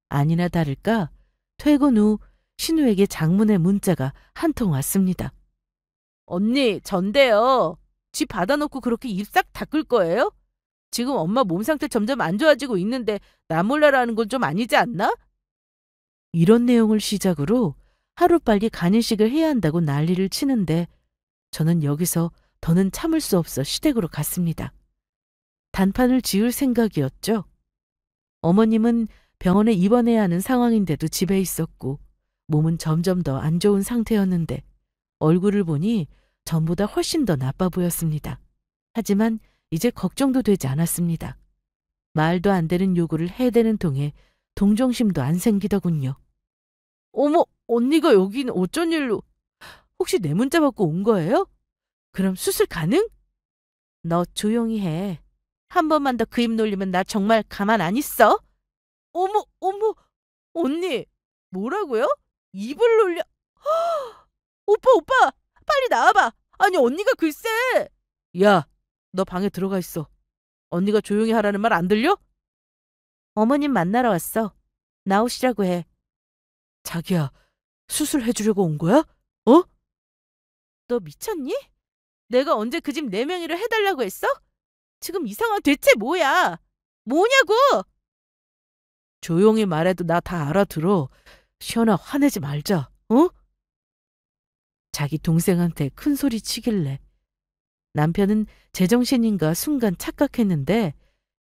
아니나 다를까 퇴근 후 신우에게 장문의 문자가 한 통 왔습니다. 언니, 전데요. 집 받아놓고 그렇게 입 싹 닦을 거예요? 지금 엄마 몸 상태 점점 안 좋아지고 있는데 나 몰라라는 건 좀 아니지 않나? 이런 내용을 시작으로 하루빨리 간이식을 해야 한다고 난리를 치는데 저는 여기서 더는 참을 수 없어 시댁으로 갔습니다. 단판을 지을 생각이었죠. 어머님은 병원에 입원해야 하는 상황인데도 집에 있었고 몸은 점점 더 안 좋은 상태였는데 얼굴을 보니 전보다 훨씬 더 나빠 보였습니다. 하지만 이제 걱정도 되지 않았습니다. 말도 안 되는 요구를 해대는 통에 동정심도 안 생기더군요. 어머, 언니가 여기는 어쩐 일로? 혹시 내 문자 받고 온 거예요? 그럼 수술 가능? 너 조용히 해. 한 번만 더 그 입 놀리면 나 정말 가만 안 있어. 어머, 어머, 언니, 뭐라고요? 입을 놀려? 오빠, 오빠, 빨리 나와봐. 아니, 언니가 글쎄. 야, 너 방에 들어가 있어. 언니가 조용히 하라는 말 안 들려? 어머님 만나러 왔어. 나오시라고 해. 자기야, 수술해주려고 온 거야? 어? 너 미쳤니? 내가 언제 그 집 네 명의로 해달라고 했어? 지금 이 상황 대체 뭐야? 뭐냐고! 조용히 말해도 나 다 알아들어. 시연아, 화내지 말자, 어? 자기 동생한테 큰 소리 치길래 남편은 제정신인가 순간 착각했는데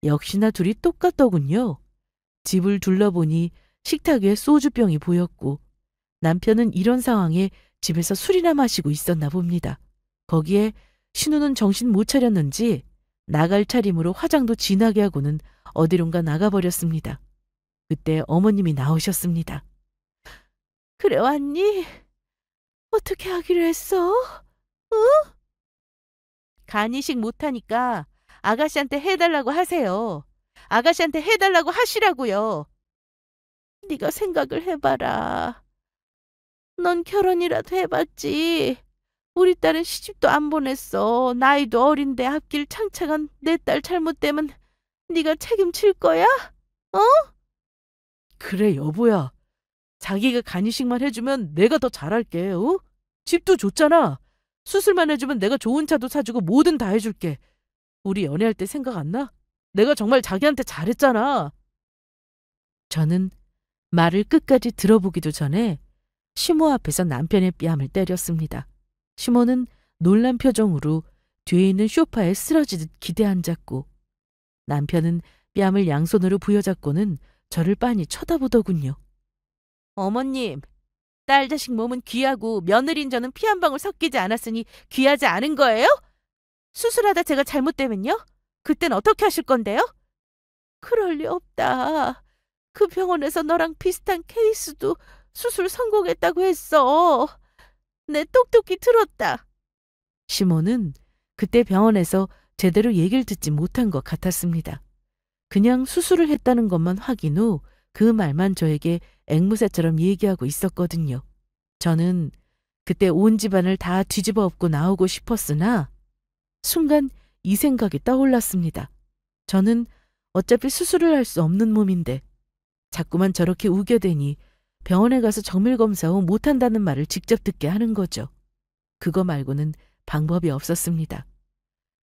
역시나 둘이 똑같더군요. 집을 둘러보니 식탁 위에 소주병이 보였고 남편은 이런 상황에 집에서 술이나 마시고 있었나 봅니다. 거기에 신우는 정신 못 차렸는지 나갈 차림으로 화장도 진하게 하고는 어디론가 나가버렸습니다. 그때 어머님이 나오셨습니다. 그래 왔니? 어떻게 하기로 했어? 응? 간이식 못하니까 아가씨한테 해달라고 하세요. 아가씨한테 해달라고 하시라고요. 네가 생각을 해봐라. 넌 결혼이라도 해봤지. 우리 딸은 시집도 안 보냈어. 나이도 어린데 앞길 창창한 내 딸 잘못되면 네가 책임질 거야? 어? 그래 여보야. 자기가 간이식만 해주면 내가 더 잘할게. 어? 집도 줬잖아. 수술만 해주면 내가 좋은 차도 사주고 뭐든 다 해줄게. 우리 연애할 때 생각 안 나? 내가 정말 자기한테 잘했잖아. 저는 말을 끝까지 들어보기도 전에 시모 앞에서 남편의 뺨을 때렸습니다. 시모는 놀란 표정으로 뒤에 있는 소파에 쓰러지듯 기대앉았고 남편은 뺨을 양손으로 부여잡고는 저를 빤히 쳐다보더군요. 어머님, 딸 자식 몸은 귀하고 며느리인 저는 피 한 방울 섞이지 않았으니 귀하지 않은 거예요? 수술하다 제가 잘못되면요? 그땐 어떻게 하실 건데요? 그럴 리 없다. 그 병원에서 너랑 비슷한 케이스도 수술 성공했다고 했어. 내 똑똑히 들었다. 시모는 그때 병원에서 제대로 얘기를 듣지 못한 것 같았습니다. 그냥 수술을 했다는 것만 확인 후 그 말만 저에게 앵무새처럼 얘기하고 있었거든요. 저는 그때 온 집안을 다 뒤집어 엎고 나오고 싶었으나 순간 이 생각이 떠올랐습니다. 저는 어차피 수술을 할 수 없는 몸인데 자꾸만 저렇게 우겨대니 병원에 가서 정밀검사 후 못한다는 말을 직접 듣게 하는 거죠. 그거 말고는 방법이 없었습니다.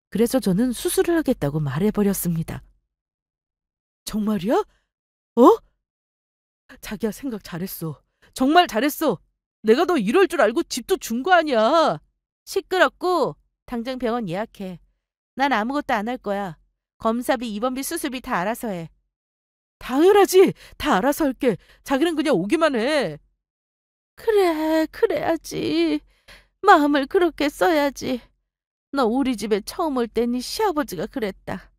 그래서 저는 수술을 하겠다고 말해버렸습니다. 정말이야? 어? 자기야 생각 잘했어. 정말 잘했어. 내가 너 이럴 줄 알고 집도 준 거 아니야. 시끄럽고 당장 병원 예약해. 난 아무것도 안 할 거야. 검사비, 입원비, 수술비 다 알아서 해. 당연하지. 다 알아서 할게. 자기는 그냥 오기만 해. 그래, 그래야지. 마음을 그렇게 써야지. 너 우리 집에 처음 올 때 네 시아버지가 그랬다.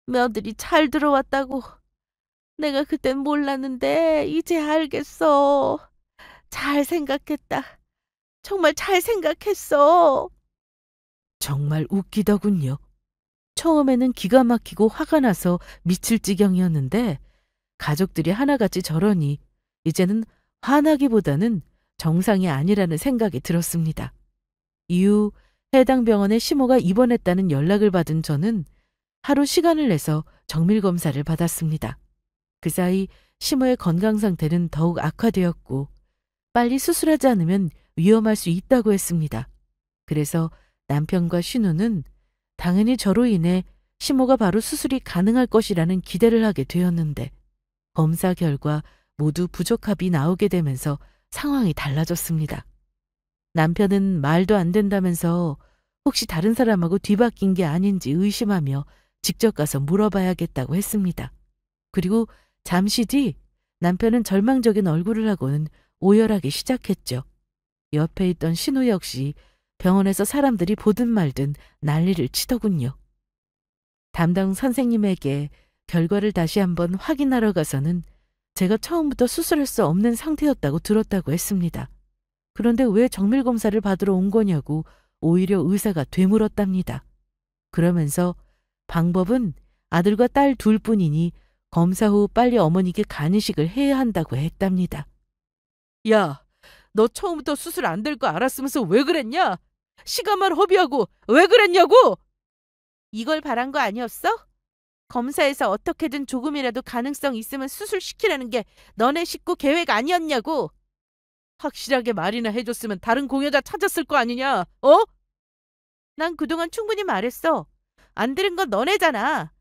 며느리 잘 들어왔다고. 내가 그땐 몰랐는데 이제 알겠어. 잘 생각했다. 정말 잘 생각했어. 정말 웃기더군요. 처음에는 기가 막히고 화가 나서 미칠 지경이었는데 가족들이 하나같이 저러니 이제는 화나기보다는 정상이 아니라는 생각이 들었습니다. 이후 해당 병원에 시모가 입원했다는 연락을 받은 저는 하루 시간을 내서 정밀검사를 받았습니다. 그 사이 시모의 건강 상태는 더욱 악화되었고 빨리 수술하지 않으면 위험할 수 있다고 했습니다. 그래서 남편과 신우는 당연히 저로 인해 시모가 바로 수술이 가능할 것이라는 기대를 하게 되었는데 검사 결과 모두 부적합이 나오게 되면서 상황이 달라졌습니다. 남편은 말도 안 된다면서 혹시 다른 사람하고 뒤바뀐 게 아닌지 의심하며 직접 가서 물어봐야겠다고 했습니다. 그리고 잠시 뒤 남편은 절망적인 얼굴을 하고는 오열하기 시작했죠. 옆에 있던 신우 역시 병원에서 사람들이 보든 말든 난리를 치더군요. 담당 선생님에게 결과를 다시 한번 확인하러 가서는 제가 처음부터 수술할 수 없는 상태였다고 들었다고 했습니다. 그런데 왜 정밀검사를 받으러 온 거냐고 오히려 의사가 되물었답니다. 그러면서 방법은 아들과 딸 둘뿐이니 검사 후 빨리 어머니께 간이식을 해야 한다고 했답니다. 야, 너 처음부터 수술 안 될 거 알았으면서 왜 그랬냐? 시간만 허비하고 왜 그랬냐고! 이걸 바란 거 아니었어? 검사에서 어떻게든 조금이라도 가능성 있으면 수술시키라는 게 너네 식구 계획 아니었냐고! 확실하게 말이나 해줬으면 다른 공여자 찾았을 거 아니냐, 어? 난 그동안 충분히 말했어. 안 들은 건 너네잖아.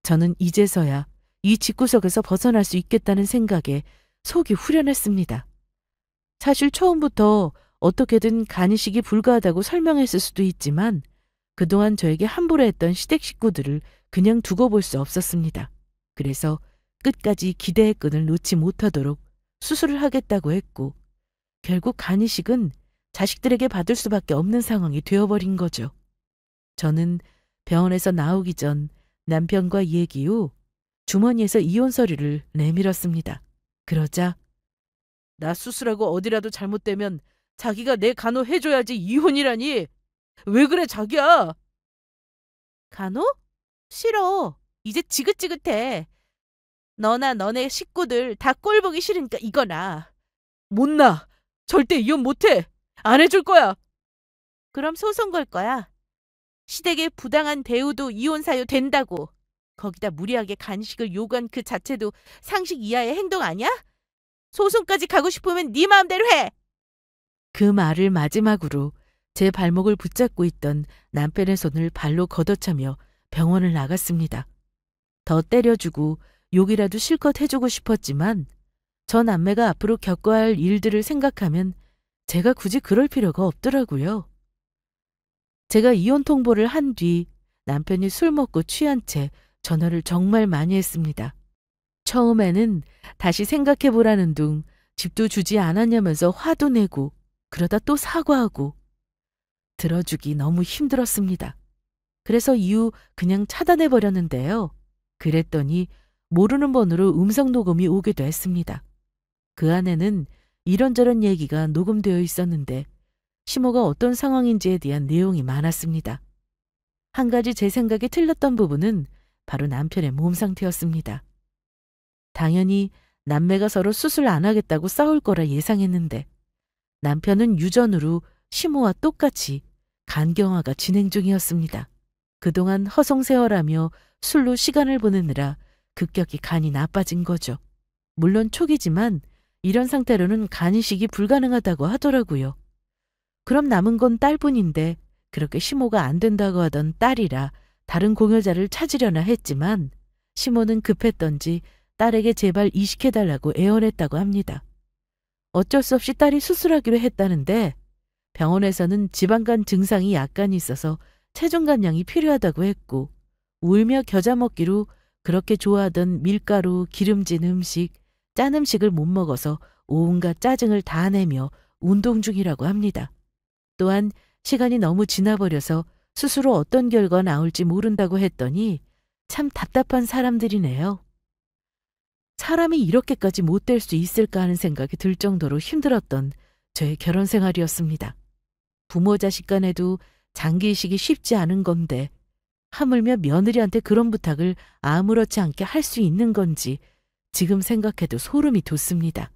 저는 이제서야 이 집구석에서 벗어날 수 있겠다는 생각에 속이 후련했습니다. 사실 처음부터 어떻게든 간이식이 불가하다고 설명했을 수도 있지만 그동안 저에게 함부로 했던 시댁 식구들을 그냥 두고 볼 수 없었습니다. 그래서 끝까지 기대의 끈을 놓지 못하도록 수술을 하겠다고 했고 결국 간 이식은 자식들에게 받을 수밖에 없는 상황이 되어버린 거죠. 저는 병원에서 나오기 전 남편과 얘기 후 주머니에서 이혼 서류를 내밀었습니다. 그러자 나 수술하고 어디라도 잘못되면 자기가 내 간호 해줘야지 이혼이라니. 왜 그래 자기야. 간호? 싫어. 이제 지긋지긋해. 너나 너네 식구들 다 꼴 보기 싫으니까 이거나. 못나. 절대 이혼 못해. 안 해줄 거야. 그럼 소송 걸 거야. 시댁의 부당한 대우도 이혼 사유 된다고. 거기다 무리하게 간식을 요구한 그 자체도 상식 이하의 행동 아니야? 소송까지 가고 싶으면 네 마음대로 해. 그 말을 마지막으로 제 발목을 붙잡고 있던 남편의 손을 발로 걷어차며 병원을 나갔습니다. 더 때려주고 욕이라도 실컷 해주고 싶었지만 저 남매가 앞으로 겪어야 할 일들을 생각하면 제가 굳이 그럴 필요가 없더라고요. 제가 이혼 통보를 한 뒤 남편이 술 먹고 취한 채 전화를 정말 많이 했습니다. 처음에는 다시 생각해보라는 둥 집도 주지 않았냐면서 화도 내고 그러다 또 사과하고 들어주기 너무 힘들었습니다. 그래서 이후 그냥 차단해버렸는데요. 그랬더니 모르는 번호로 음성 녹음이 오기도 했습니다. 그 안에는 이런저런 얘기가 녹음되어 있었는데 시모가 어떤 상황인지에 대한 내용이 많았습니다. 한 가지 제 생각이 틀렸던 부분은 바로 남편의 몸 상태였습니다. 당연히 남매가 서로 수술 안 하겠다고 싸울 거라 예상했는데 남편은 유전으로 시모와 똑같이 간경화가 진행 중이었습니다. 그동안 허송세월하며 술로 시간을 보내느라 급격히 간이 나빠진 거죠. 물론 초기지만 이런 상태로는 간 이식이 불가능하다고 하더라고요. 그럼 남은 건 딸뿐인데 그렇게 시모가 안 된다고 하던 딸이라 다른 공여자를 찾으려나 했지만 시모는 급했던지 딸에게 제발 이식해달라고 애원했다고 합니다. 어쩔 수 없이 딸이 수술하기로 했다는데 병원에서는 지방간 증상이 약간 있어서 체중간량이 필요하다고 했고 울며 겨자 먹기로 그렇게 좋아하던 밀가루, 기름진 음식, 짠 음식을 못 먹어서 온갖 짜증을 다 내며 운동 중이라고 합니다. 또한 시간이 너무 지나버려서 스스로 어떤 결과가 나올지 모른다고 했더니 참 답답한 사람들이네요. 사람이 이렇게까지 못될 수 있을까 하는 생각이 들 정도로 힘들었던 저의 결혼 생활이었습니다. 부모 자식 간에도 장기 이식이 쉽지 않은 건데 하물며 며느리한테 그런 부탁을 아무렇지 않게 할 수 있는 건지 지금 생각해도 소름이 돋습니다.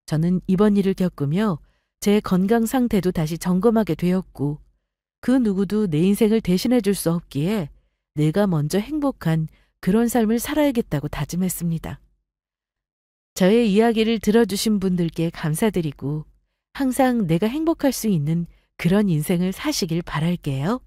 저는 이번 일을 겪으며 제 건강 상태도 다시 점검하게 되었고 그 누구도 내 인생을 대신해 줄 수 없기에 내가 먼저 행복한 그런 삶을 살아야겠다고 다짐했습니다. 저의 이야기를 들어주신 분들께 감사드리고 항상 내가 행복할 수 있는 그런 인생을 사시길 바랄게요.